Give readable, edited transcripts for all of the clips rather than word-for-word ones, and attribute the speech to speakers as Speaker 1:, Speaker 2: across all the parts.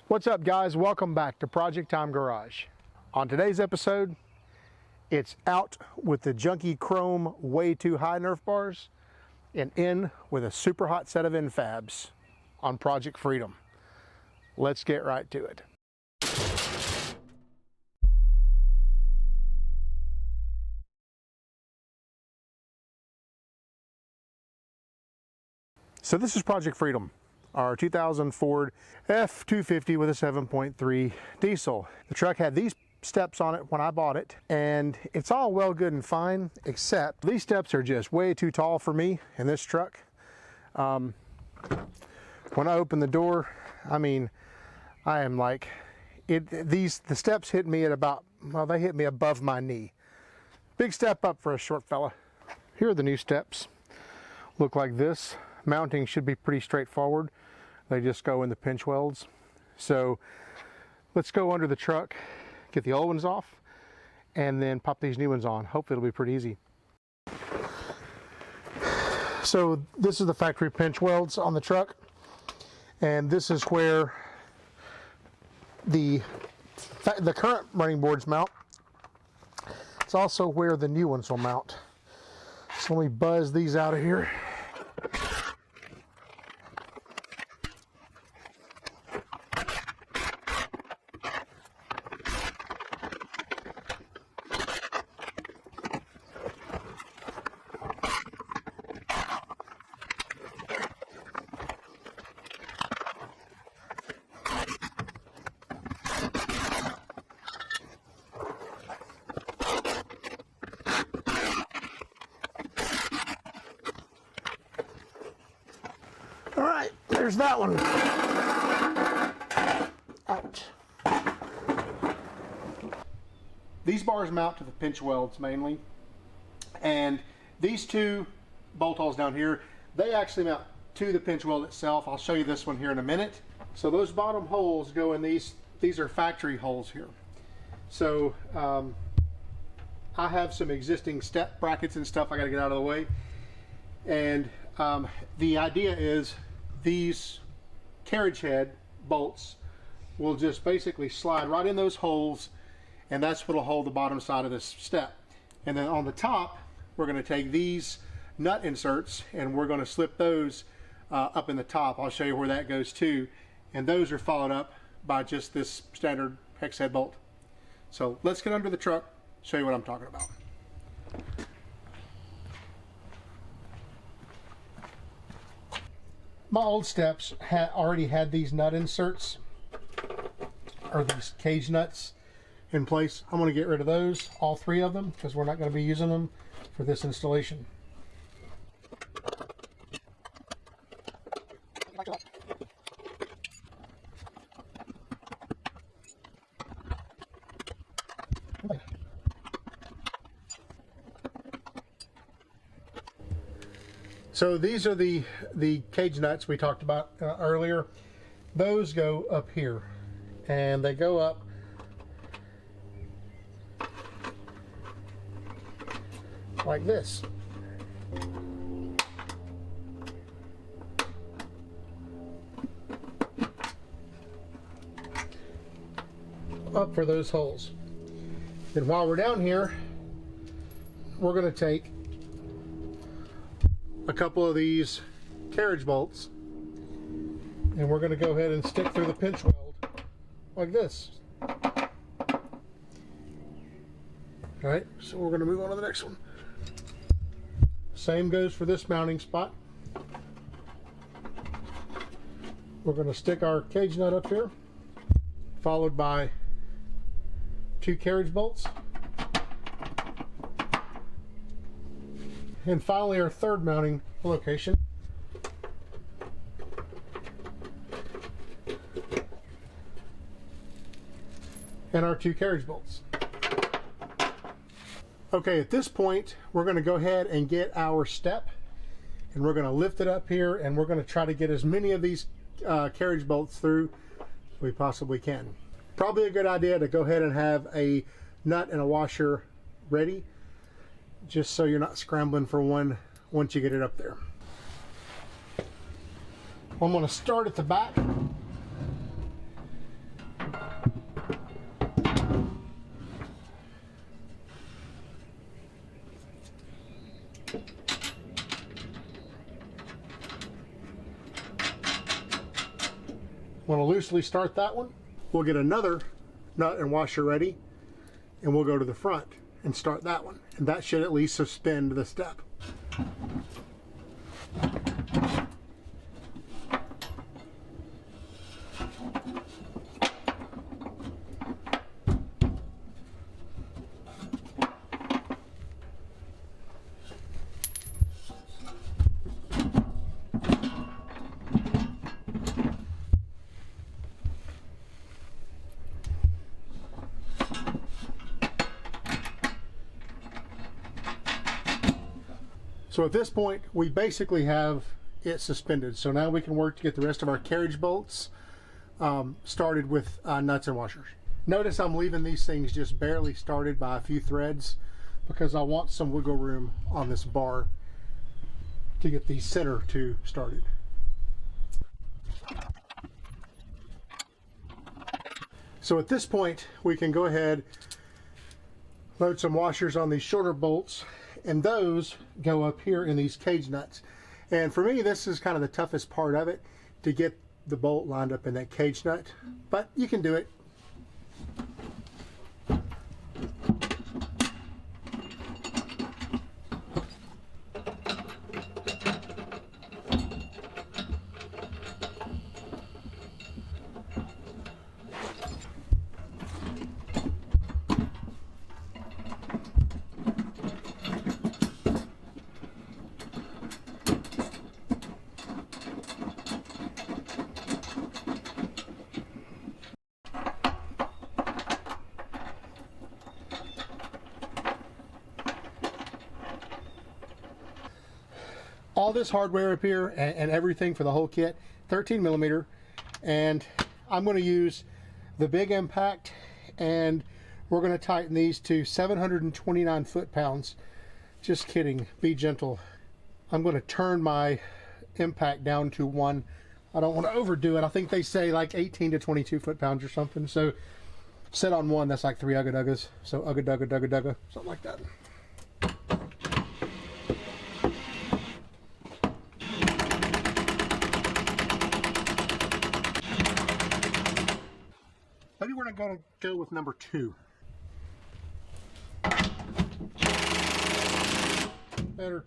Speaker 1: What's up, guys? Welcome back to Project Time Garage. On today's episode, it's out with the junky chrome way too high Nerf bars and in with a super hot set of Nfabs on Project Freedom. Let's get right to it. So this is Project Freedom, our 2000 Ford F-250 with a 7.3 diesel. The truck had these steps on it when I bought it, and it's all well, good, and fine, except these steps are just way too tall for me in this truck. When I open the door, I mean, I am like, the steps hit me at about, well, they hit me above my knee. Big step up for a short fella. Here are the new steps. Look like this. Mounting should be pretty straightforward. They just go in the pinch welds. So let's go under the truck, get the old ones off, and then pop these new ones on. Hopefully it'll be pretty easy. So this is the factory pinch welds on the truck, and this is where the current running boards mount. It's also where the new ones will mount. So let me buzz these out of here. All right, there's that one. Out. These bars mount to the pinch welds mainly, and these two bolt holes down here, they actually mount to the pinch weld itself. I'll show you this one here in a minute. So those bottom holes go in these are factory holes here. So I have some existing step brackets and stuff I got to get out of the way, and the idea is these carriage head bolts will just basically slide right in those holes, and that's what will hold the bottom side of this step. And then on the top, we're going to take these nut inserts and we're going to slip those up in the top. I'll show you where that goes too, and those are followed up by just this standard hex head bolt. So let's get under the truck, show you what I'm talking about. My old steps already had these nut inserts, or these cage nuts in place. I'm going to get rid of those, all three of them, because we're not going to be using them for this installation. So these are the cage nuts we talked about earlier. Those go up here, and they go up like this. Up for those holes. Then while we're down here, we're going to take a couple of these carriage bolts, and we're going to go ahead and stick through the pinch weld like this. Alright, so we're going to move on to the next one. Same goes for this mounting spot. We're going to stick our cage nut up here, followed by two carriage bolts. And finally, our third mounting location. And our two carriage bolts. Okay, at this point, we're going to go ahead and get our step, and we're going to lift it up here, and we're going to try to get as many of these carriage bolts through as we possibly can. Probably a good idea to go ahead and have a nut and a washer ready, just so you're not scrambling for one once you get it up there. I'm going to start at the back Want to loosely start that one? We'll get another nut and washer ready, and we'll go to the front and start that one. And that should at least suspend the step. So at this point, we basically have it suspended. So now we can work to get the rest of our carriage bolts started with nuts and washers. Notice I'm leaving these things just barely started by a few threads because I want some wiggle room on this bar to get the center two started. So at this point, we can go ahead, load some washers on these shorter bolts, and those go up here in these cage nuts. And for me, this is kind of the toughest part of it, to get the bolt lined up in that cage nut, but you can do it. All this hardware up here and everything for the whole kit, 13mm, and I'm going to use the big impact, and we're going to tighten these to 729 foot-pounds. Just kidding, be gentle. I'm going to turn my impact down to 1. I don't want to overdo it. I think they say like 18 to 22 foot-pounds or something. So set on 1, that's like 3 ugga duggas. So ugga dugga dugga dugga, something like that. Maybe we're going to go with number 2. Better.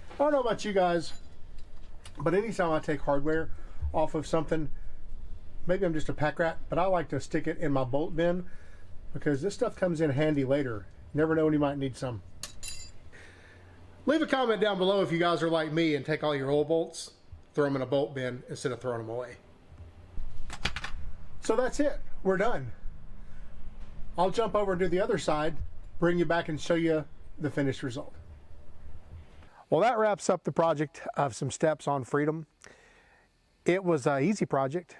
Speaker 1: I don't know about you guys, but anytime I take hardware off of something, maybe I'm just a pack rat, but I like to stick it in my bolt bin because this stuff comes in handy later. Never know when you might need some. Leave a comment down below if you guys are like me and take all your old bolts, throw them in a bolt bin instead of throwing them away. So that's it. We're done. I'll jump over and do the other side, bring you back and show you the finished result. Well, that wraps up the project of some steps on Freedom. It was an easy project.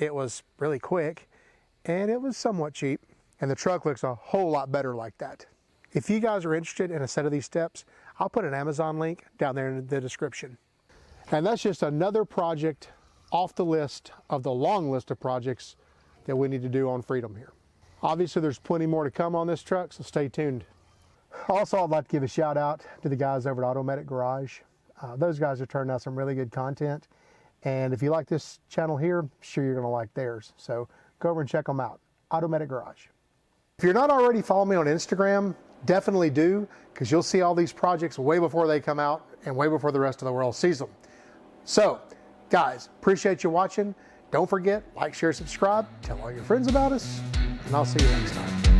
Speaker 1: It was really quick, and it was somewhat cheap. And the truck looks a whole lot better like that. If you guys are interested in a set of these steps, I'll put an Amazon link down there in the description. And that's just another project off the list of the long list of projects that we need to do on Freedom here. Obviously, there's plenty more to come on this truck, so stay tuned. Also, I'd like to give a shout out to the guys over at ProjectTimeGarage. Those guys are turning out some really good content. And if you like this channel here, I'm sure you're going to like theirs. So go over and check them out. ProjectTimeGarage. If you're not already following me on Instagram, definitely do, because you'll see all these projects way before they come out and way before the rest of the world sees them. So, guys, appreciate you watching. Don't forget, like, share, subscribe, tell all your friends about us, and I'll see you next time.